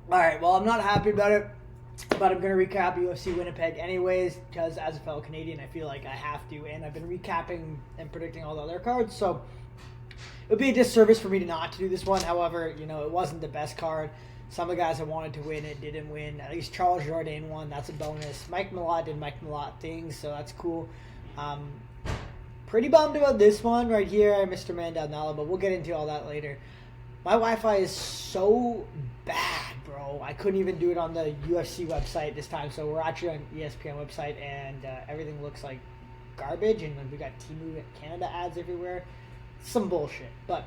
All right, well, I'm not happy about it, but I'm going to recap UFC Winnipeg anyways, because as a fellow Canadian, I feel like I have to, and I've been recapping and predicting all the other cards, so it would be a disservice for me to not to do this one. However, it wasn't the best card. Some of the guys I wanted to win it didn't win. At least Charles Jourdain won. That's a bonus. Mike Mallott did Mike Mallott things, so that's cool. Pretty bummed about this one right here, Mr. Mandel, but we'll get into all that later. My Wi-Fi is so bad, bro. I couldn't even do it on the UFC website this time, so we're actually on ESPN website, and everything looks like garbage, and we got Temu Canada ads everywhere. Some bullshit, but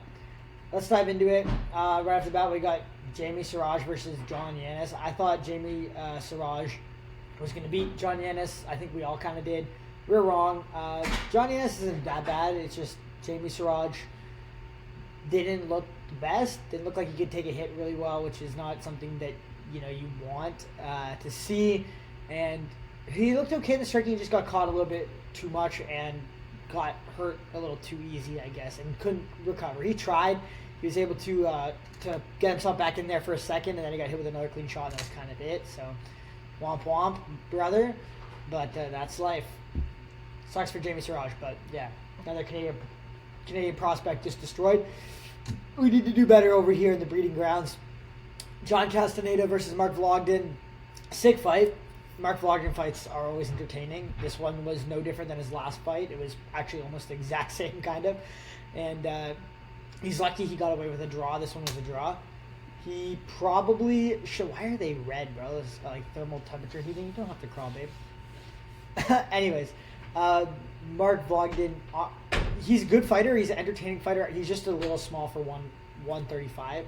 let's dive into it. Right off the bat, we got Jamie Siraj versus John Yanis. I thought Jamie Siraj was going to beat John Yanis. I think we all kind of did. We were wrong. John Yanis isn't that bad. It's just Jamie Siraj didn't look the best. Didn't look like he could take a hit really well, which is not something that you want to see. And he looked okay in the striking. He just got caught a little bit too much and got hurt a little too easy, I guess, and couldn't recover. He tried. He was able to get himself back in there for a second, and then he got hit with another clean shot, and that was kind of it. So, womp womp, brother. But that's life. Sucks for Jamie Siraj, but yeah, another Canadian prospect just destroyed. We need to do better over here in the breeding grounds. John Castaneda versus Mark Vlogden. Sick fight. Mark Vlogden fights are always entertaining. This one was no different than his last fight. It was actually almost the exact same kind of. And he's lucky he got away with a draw. This one was a draw. He probably should. Why are they red, bro? It's like thermal temperature heating. You don't have to crawl, babe. Anyways, Mark Vlogden, he's a good fighter. He's an entertaining fighter. He's just a little small for 135.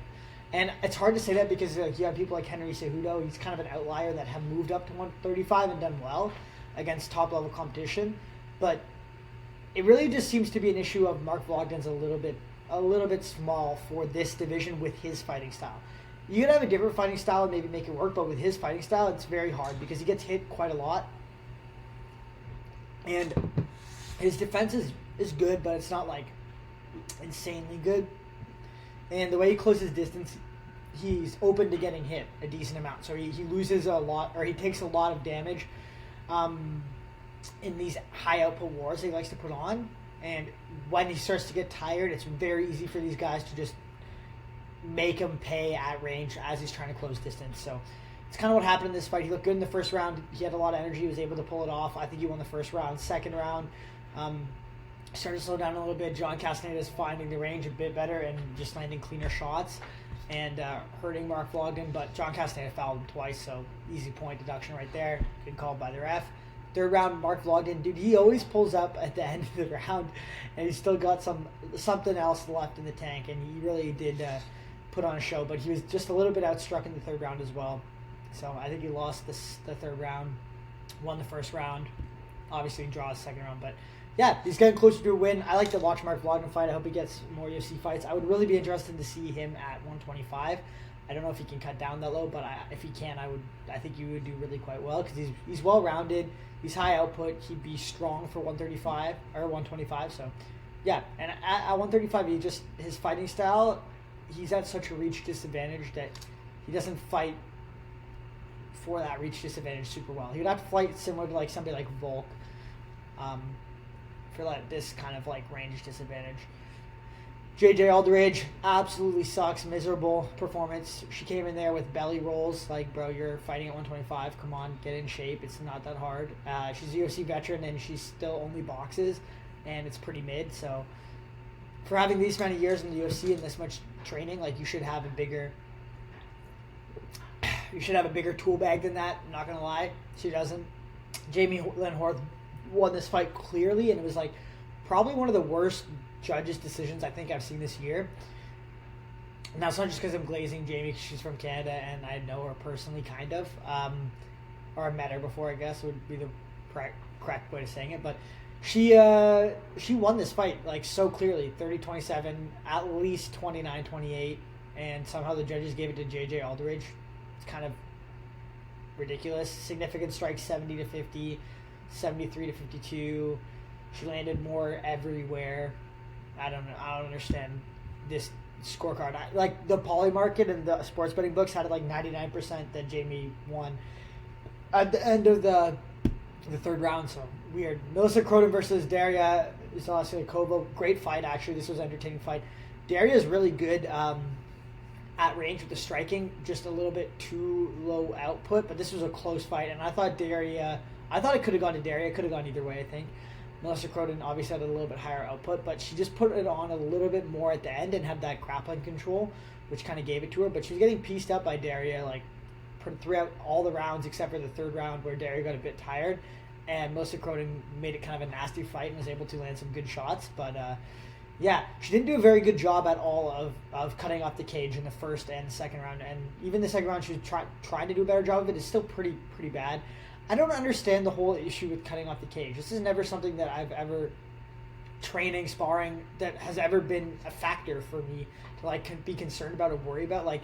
And it's hard to say that because you have people like Henry Cejudo. He's kind of an outlier that have moved up to 135 and done well against top-level competition. But it really just seems to be an issue of Mark Vlogden's a little bit small for this division with his fighting style. You could have a different fighting style and maybe make it work, but with his fighting style, it's very hard because he gets hit quite a lot. And his defense is good, but it's not like insanely good. And the way he closes distance, he's open to getting hit a decent amount. So he loses a lot, or he takes a lot of damage in these high output wars he likes to put on. And when he starts to get tired, it's very easy for these guys to just make him pay at range as he's trying to close distance. So it's kind of what happened in this fight. He looked good in the first round. He had a lot of energy. He was able to pull it off. I think he won the first round. Second round, started to slow down a little bit. John Castaneda is finding the range a bit better and just landing cleaner shots and hurting Mark Vlogden. But John Castaneda fouled him twice, so easy point deduction right there. Good call by the ref. Third round, Mark Vlogden, dude, he always pulls up at the end of the round, and he's still got something else left in the tank, and he really did put on a show. But he was just a little bit outstruck in the third round as well. So I think he lost the third round, won the first round. Obviously, draws the second round, but yeah, he's getting closer to a win. I like to watch Mark Vlogden fight. I hope he gets more UFC fights. I would really be interested to see him at 125. I don't know if he can cut down that low, but if he can, I think he would do really quite well because he's well rounded. He's high output. He'd be strong for 135 or 125. So yeah, and at 135, his fighting style, he's at such a reach disadvantage that he doesn't fight for that reach disadvantage super well. He would have to fight similar to like somebody like Volk. For like this kind of like range disadvantage. JJ Aldridge absolutely sucks. Miserable performance. She came in there with belly rolls. Like, bro, you're fighting at 125. Come on, get in shape. It's not that hard. She's a UFC veteran and she still only boxes, and it's pretty mid. So for having these many years in the UFC and this much training, like you should have a bigger tool bag than that. I'm not gonna lie, she doesn't. Jamie Lynn Horth won this fight clearly, and it was like probably one of the worst judges' decisions I think I've seen this year. And that's not just because I'm glazing Jamie, because she's from Canada and I know her personally, kind of, or I met her before, I guess would be the correct way of saying it. But she won this fight like so clearly, 30-27, at least 29-28, and somehow the judges gave it to JJ Aldridge. It's kind of ridiculous. Significant strikes, 70-50. 73-52. She landed more everywhere. I don't know. I don't understand this scorecard. Like the poly market and the sports betting books had it like 99% that Jamie won at the end of the third round. So weird. Melissa Croton versus Daria Zalasikova. Great fight, actually. This was an entertaining fight. Daria is really good at range with the striking, just a little bit too low output, but this was a close fight, and I thought it could have gone to Daria. It could have gone either way, I think. Melissa Croton obviously had a little bit higher output, but she just put it on a little bit more at the end and had that grappling control, which kind of gave it to her, but she was getting pieced up by Daria, like, throughout all the rounds except for the third round where Daria got a bit tired, and Melissa Croton made it kind of a nasty fight and was able to land some good shots, but yeah, she didn't do a very good job at all of cutting off the cage in the first and second round, and even the second round she was trying to do a better job of it. It's still pretty bad. I don't understand the whole issue with cutting off the cage. This is never something that I've ever training, sparring, that has ever been a factor for me to like be concerned about or worry about. Like,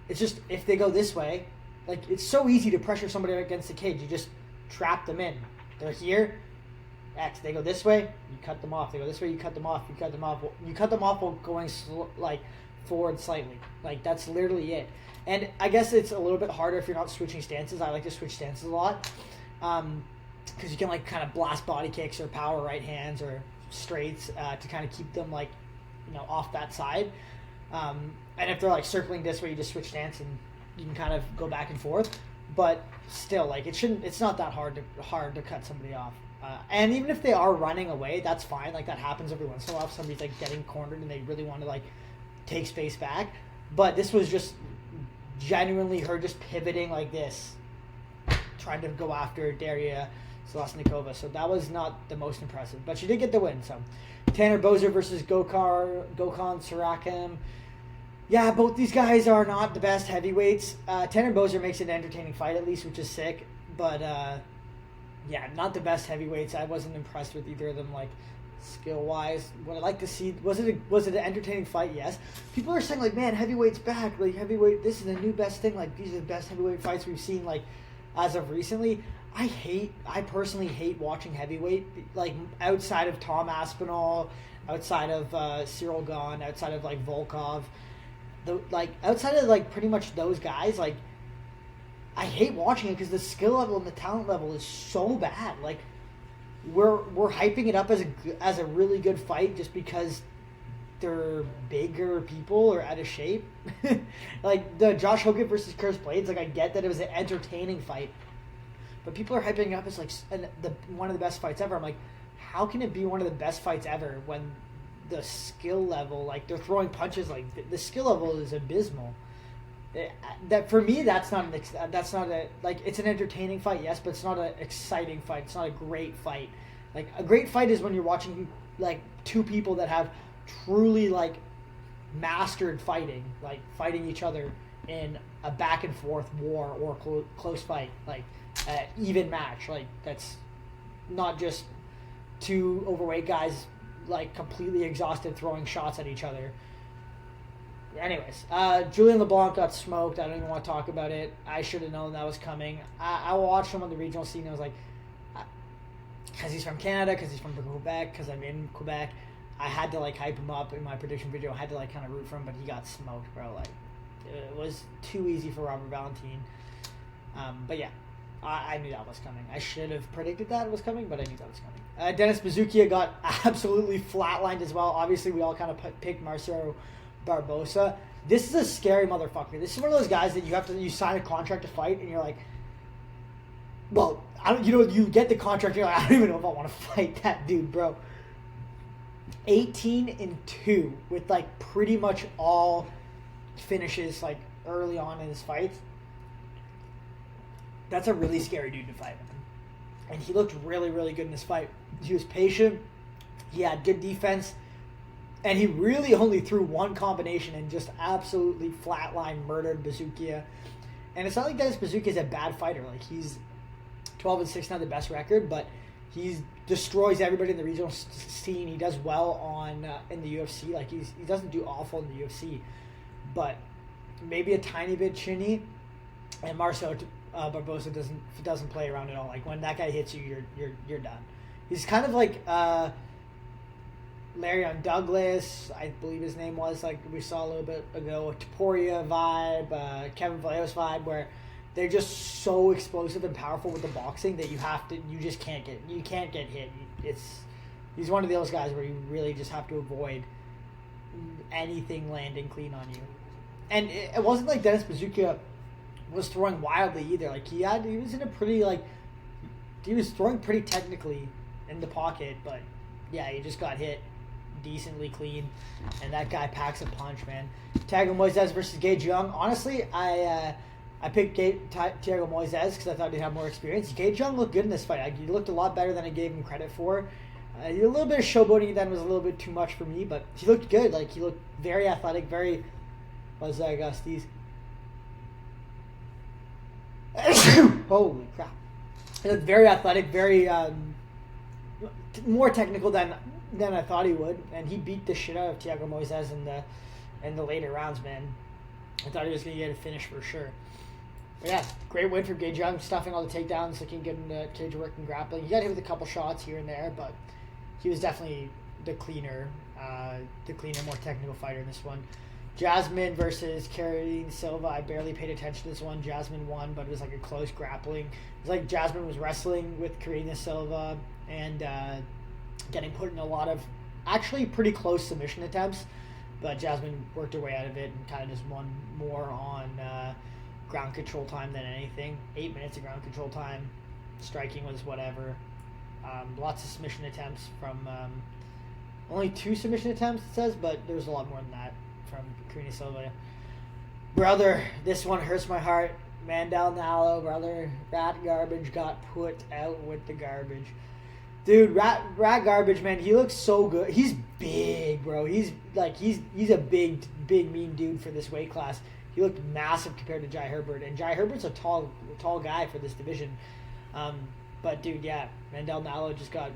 it's just if they go this way, like it's so easy to pressure somebody against the cage. You just trap them in. They're here. X. They go this way, you cut them off. They go this way, you cut them off. You cut them off. You cut them off while going forward slightly. Like that's literally it. And I guess it's a little bit harder if you're not switching stances. I like to switch stances a lot because you can like kind of blast body kicks or power right hands or straights to kind of keep them like off that side. And if they're like circling this way, you just switch stance and you can kind of go back and forth. But still, like it's not that hard to cut somebody off. And even if they are running away, that's fine. Like that happens every once in a while if somebody's like getting cornered and they really want to like take space back. But this was just genuinely her just pivoting like this, trying to go after Daria Zalasikova. So that was not the most impressive. But she did get the win. So Tanner Boser versus Gokhan Sarakim. Yeah, both these guys are not the best heavyweights. Tanner Boser makes it an entertaining fight at least, which is sick. But yeah, not the best heavyweights. I wasn't impressed with either of them, like skill-wise. What I'd like to see was it an entertaining fight? Yes. People are saying like, man, heavyweight's back. Like heavyweight, this is the new best thing. Like these are the best heavyweight fights we've seen like as of recently. I personally hate watching heavyweight, like outside of Tom Aspinall, outside of Cyril Gane, outside of like Volkov, outside of like pretty much those guys, like. I hate watching it because the skill level and the talent level is so bad. Like, we're hyping it up as a really good fight just because they're bigger people or out of shape. Like the Josh Hogan versus Curtis Blades. Like I get that it was an entertaining fight, but people are hyping it up as like one of the best fights ever. I'm like, how can it be one of the best fights ever when the skill level, like they're throwing punches, like the skill level is abysmal. That for me, that's not a like it's an entertaining fight, yes, but it's not an exciting fight. It's not a great fight. Like a great fight is when you're watching like two people that have truly like mastered fighting, like fighting each other in a back and forth war or close fight, like even match. Like that's not just two overweight guys like completely exhausted throwing shots at each other. Anyways, Julian LeBlanc got smoked. I don't even want to talk about it. I should have known that was coming. I watched him on the regional scene and I was like, because he's from Canada, because he's from Quebec, because I'm in Quebec, I had to like hype him up in my prediction video. I had to like kind of root for him, but he got smoked, bro. Like, it was too easy for Robert Valentine. But yeah, I knew that was coming. I should have predicted that it was coming, but I knew that was coming. Dennis Bazukia got absolutely flatlined as well. Obviously, we all kind of picked Marcelo Barbosa. This is a scary motherfucker. This is one of those guys that you sign a contract to fight and you're like, well, you get the contract and you're like, I don't even know if I want to fight that dude, bro. 18-2 with like pretty much all finishes like early on in his fights. That's a really scary dude to fight. And he looked really, really good in this fight. He was patient. He had good defense. And he really only threw one combination and just absolutely flatline murdered Bazukia. And it's not like Dennis Bazukia is a bad fighter. Like he's 12-6, not the best record, but he destroys everybody in the regional scene. He does well on in the UFC. Like he doesn't do awful in the UFC, but maybe a tiny bit chinny. And Marcelo Barbosa doesn't play around at all. Like when that guy hits you, you're done. He's kind of like. Larry on Douglas, I believe his name was, like we saw a little bit ago, a Taporia vibe, Kevin Vallejos vibe, where they're just so explosive and powerful with the boxing that you just can't get hit. He's one of those guys where you really just have to avoid anything landing clean on you. And it wasn't like Dennis Bazooka was throwing wildly either. Like he was in a pretty he was throwing pretty technically in the pocket, but yeah, he just got hit decently clean, and that guy packs a punch, man. Thiago Moises versus Gage Young. Honestly, I picked Thiago Moises because I thought he'd have more experience. Gage Young looked good in this fight. He looked a lot better than I gave him credit for. A little bit of showboating then was a little bit too much for me, but he looked good. Like he looked very athletic, very. What's that, Gusties? Holy crap! He looked very athletic, very more technical than I thought he would, and he beat the shit out of Thiago Moises in the later rounds, man. I thought he was going to get a finish for sure. But yeah, great win for Gage Young, stuffing all the takedowns, looking good in the cage work and grappling. He got hit with a couple shots here and there, but he was definitely the cleaner, more technical fighter in this one. Jasmine versus Karine Silva. I barely paid attention to this one. Jasmine won, but it was like a close grappling. It was like Jasmine was wrestling with Karine Silva and getting put in a lot of actually pretty close submission attempts, but Jasmine worked her way out of it and kind of just won more on ground control time than anything. 8 minutes of ground control time. Striking was whatever. Lots of submission attempts from only 2 submission attempts, it says, but there was a lot more than that from Karine Silva. Brother, this one hurts my heart. Mandel Nallo, brother. Rat Garbage got put out with the garbage. Dude, Rat Garbage, man, he looks so good. He's big, bro. He's a big, mean dude for this weight class. He looked massive compared to Jai Herbert, and Jai Herbert's a tall guy for this division. But dude, yeah, Mandel Nallo just got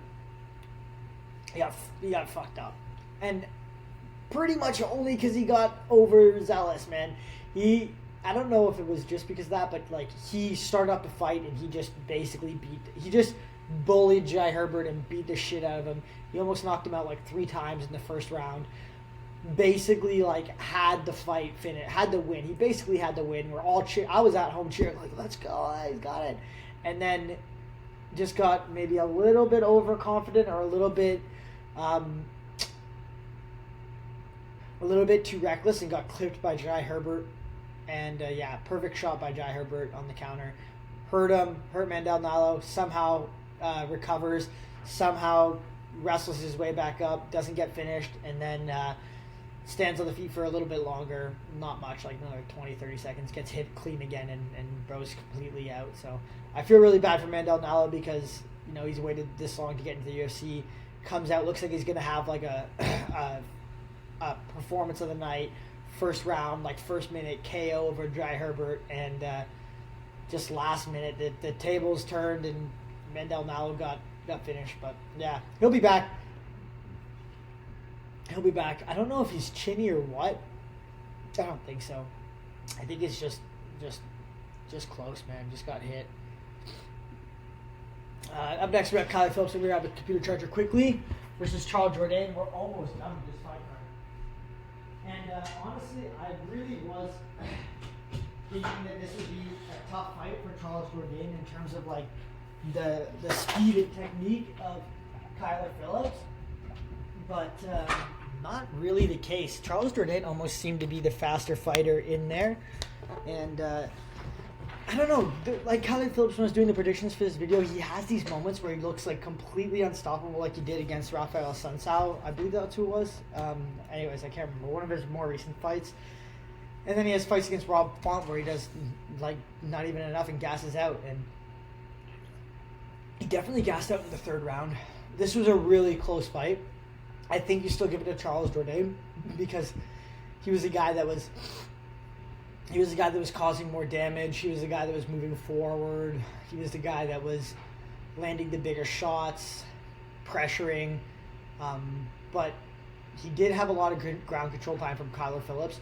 fucked up, and pretty much only because he got overzealous, man. I don't know if it was just because of that, but like he started up the fight and he just basically bullied Jai Herbert and beat the shit out of him. He almost knocked him out like 3 times in the first round. Basically, like, had the fight finished, had the win. He basically had the win. We're all I was at home cheering, like, let's go, he's got it. And then just got maybe a little bit overconfident or a little bit too reckless and got clipped by Jai Herbert. And perfect shot by Jai Herbert on the counter. Hurt Mandel Nallo, somehow recovers, somehow wrestles his way back up, doesn't get finished, and then stands on the feet for a little bit longer, not much, like another 20-30 seconds, gets hit clean again, and bro's completely out. So I feel really bad for Mandel Nallo because, you know, he's waited this long to get into the UFC, comes out, looks like he's going to have like a performance of the night, first round, like first minute KO over Jai Herbert, and just last minute the tables turned and Mandel Nallo got finished. But yeah, he'll be back. I don't know if he's chinny or what. I don't think so. I think it's just close, man. Just got hit. Up next, we have Kylie Phillips. We're going to have a computer charger quickly versus Charles Jourdain. We're almost done with this fight card. And honestly, I really was thinking that this would be a tough fight for Charles Jourdain in terms of like the speed and technique of Kyler Phillips, but not really the case. Charles Jourdain almost seemed to be the faster fighter in there, and I don't know, like Kyler Phillips, when I was doing the predictions for this video, he has these moments where he looks like completely unstoppable, like he did against Rafael Sunsao. I believe that's who it was. Anyways, I can't remember. One of his more recent fights. And then he has fights against Rob Font where he does like not even enough and gasses out. And he definitely gassed out in the third round. This was a really close fight. I think you still give it to Charles Jourdain because he was the guy that was causing more damage. He was the guy that was moving forward. He was the guy that was landing the bigger shots, pressuring. But he did have a lot of good ground control time from Kyler Phillips.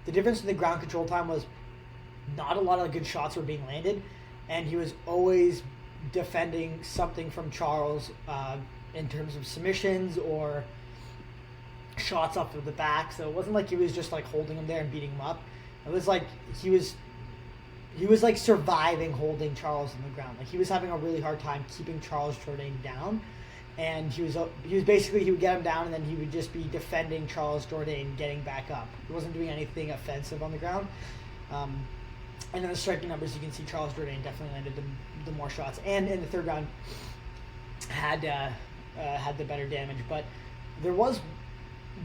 The difference in the ground control time was not a lot of good shots were being landed, and he was always defending something from Charles in terms of submissions or shots off of the back. So it wasn't like he was just like holding him there and beating him up. It was like he was like surviving holding Charles on the ground. Like he was having a really hard time keeping Charles Jourdain down, and he was basically, he would get him down and then he would just be defending Charles Jourdain getting back up. He wasn't doing anything offensive on the ground. And in the striking numbers, you can see Charles Jourdain definitely landed the more shots, and in the third round had the better damage. But was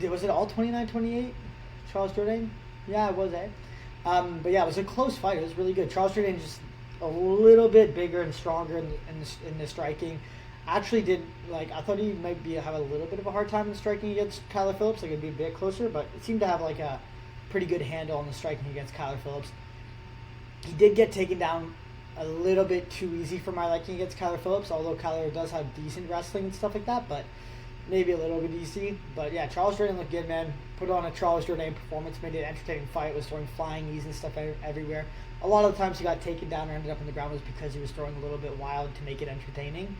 it all 29-28 Charles Jourdain? Yeah, it was, eh? But yeah, it was a close fight. It was really good. Charles Jourdain just a little bit bigger and stronger in the striking. Actually did, like, I thought he might have a little bit of a hard time in striking against Kyler Phillips. Like, it'd be a bit closer, but it seemed to have like a pretty good handle on the striking against Kyler Phillips. He did get taken down a little bit too easy for my liking against Kyler Phillips, although Kyler does have decent wrestling and stuff like that, but maybe a little bit easy. But yeah, Charles Jourdain looked good, man. Put on a Charles Jourdain performance, made it an entertaining fight, was throwing flying knees and stuff everywhere. A lot of the times he got taken down or ended up on the ground was because he was throwing a little bit wild to make it entertaining.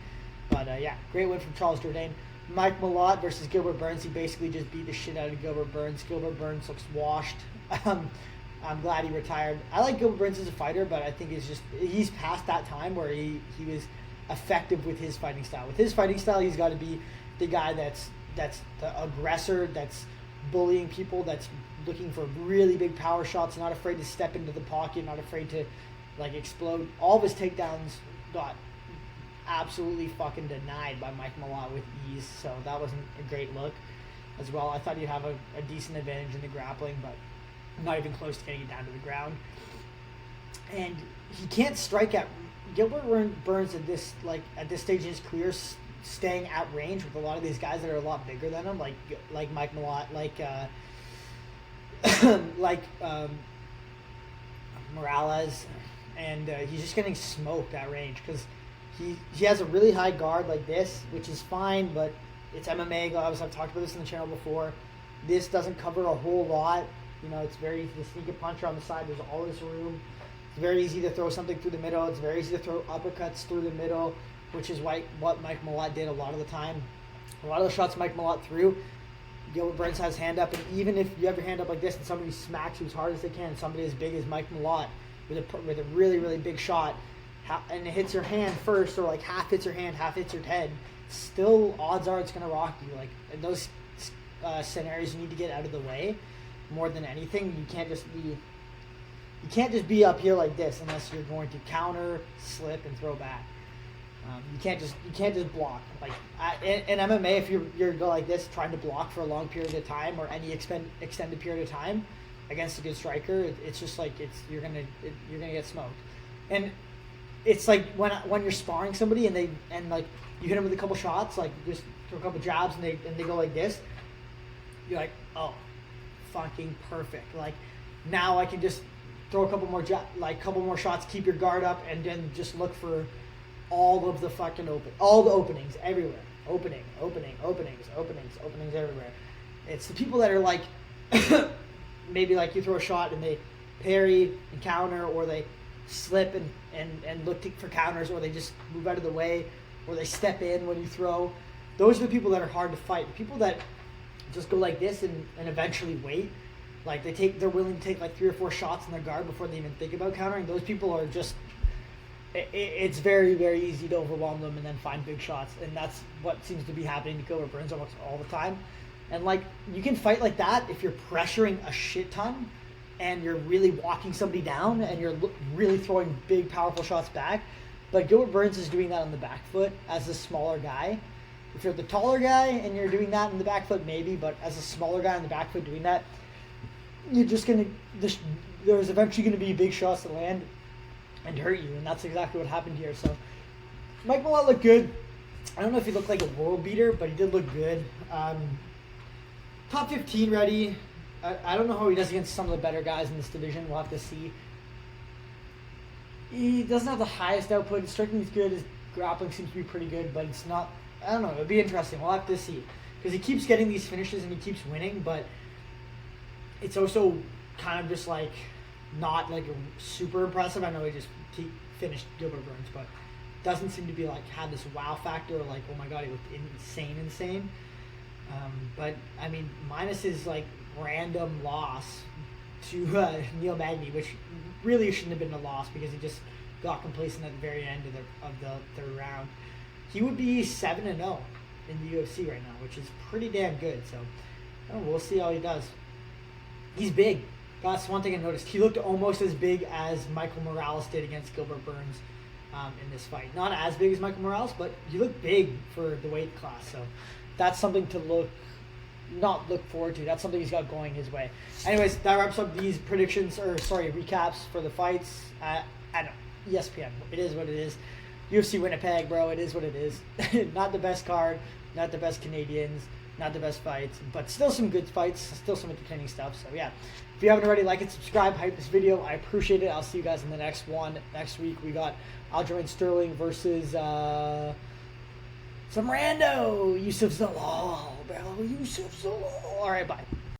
But yeah, great win from Charles Jourdain. Mike Mallott versus Gilbert Burns. He basically just beat the shit out of Gilbert Burns. Gilbert Burns looks washed. I'm glad he retired. I like Gilbert Burns as a fighter, but I think he's past that time where he was effective with his fighting style. With his fighting style, he's got to be the guy that's the aggressor, that's bullying people, that's looking for really big power shots, not afraid to step into the pocket, not afraid to like explode. All of his takedowns got absolutely fucking denied by Mike Mallott with ease, so that wasn't a great look as well. I thought he'd have a decent advantage in the grappling, but not even close to getting it down to the ground. And he can't strike at Gilbert Burns at this stage in his career, staying at range with a lot of these guys that are a lot bigger than him, like Mike Mallott, like Morales, and he's just getting smoked at range because he has a really high guard like this, which is fine, but it's MMA gloves. I've talked about this in the channel before. This doesn't cover a whole lot. You know, it's very easy to sneak a puncher on the side. There's all this room. It's very easy to throw something through the middle. It's very easy to throw uppercuts through the middle, which is what Mike Mallott did a lot of the time. A lot of the shots Mike Mallott threw, Gilbert Burns has hand up, and even if you have your hand up like this and somebody smacks you as hard as they can, somebody as big as Mike Mallott with a really, really big shot, and it hits your hand first, or like half hits your hand, half hits your head, still odds are it's going to rock you. Like in those scenarios, you need to get out of the way more than anything. You can't just be up here like this unless you're going to counter, slip, and throw back. You can't just block. Like in MMA, if you're go like this, trying to block for a long period of time or any extended period of time against a good striker, it's just like you're gonna get smoked. And it's like when you're sparring somebody and like you hit them with a couple shots, like you just throw a couple jabs and they go like this, you're like, oh, fucking perfect. Like now I can just throw a couple more shots, keep your guard up, and then just look for all of the fucking all the openings everywhere. Openings everywhere. It's the people that are like, maybe like you throw a shot and they parry and counter, or they slip and look for counters, or they just move out of the way, or they step in when you throw. Those are the people that are hard to fight. The people that just go like this and eventually wait. Like they're willing to take like 3 or 4 shots in their guard before they even think about countering. Those people are just, it's very, very easy to overwhelm them and then find big shots. And that's what seems to be happening to Gilbert Burns almost all the time. And like, you can fight like that if you're pressuring a shit ton and you're really walking somebody down and you're really throwing big, powerful shots back. But Gilbert Burns is doing that on the back foot as a smaller guy. If you're the taller guy and you're doing that in the back foot, maybe, but as a smaller guy on the back foot doing that, you're just there's eventually going to be big shots that land and hurt you, and that's exactly what happened here. So Mike Mallott looked good. I don't know if he looked like a world beater, but he did look good. Top 15 ready. I don't know how he does against some of the better guys in this division. We'll have to see. He doesn't have the highest output. His striking is good. His grappling seems to be pretty good, but it's not. I don't know. It'll be interesting. We'll have to see, because he keeps getting these finishes and he keeps winning, but it's also kind of just like not like super impressive. I know he just finished Gilbert Burns, but doesn't seem to be like had this wow factor, or like, oh my god, he looked insane. But I mean, minus his like random loss to Neil Magny, which really shouldn't have been a loss because he just got complacent at the very end of the third round. He would be 7-0 in the UFC right now, which is pretty damn good. So we'll see how he does. He's big. That's one thing I noticed. He looked almost as big as Michael Morales did against Gilbert Burns in this fight. Not as big as Michael Morales, but he looked big for the weight class. So that's something to not look forward to. That's something he's got going his way. Anyways, that wraps up these recaps for the fights at ESPN. It is what it is. UFC Winnipeg, bro. It is what it is. Not the best card, not the best Canadians, not the best fights, but still some good fights, still some entertaining stuff. So yeah, if you haven't already, like and subscribe, hype this video. I appreciate it. I'll see you guys in the next one. Next week we got Aljamain Sterling versus some rando Yusuf Zalal, bro. Yusuf Zalal. All right, bye.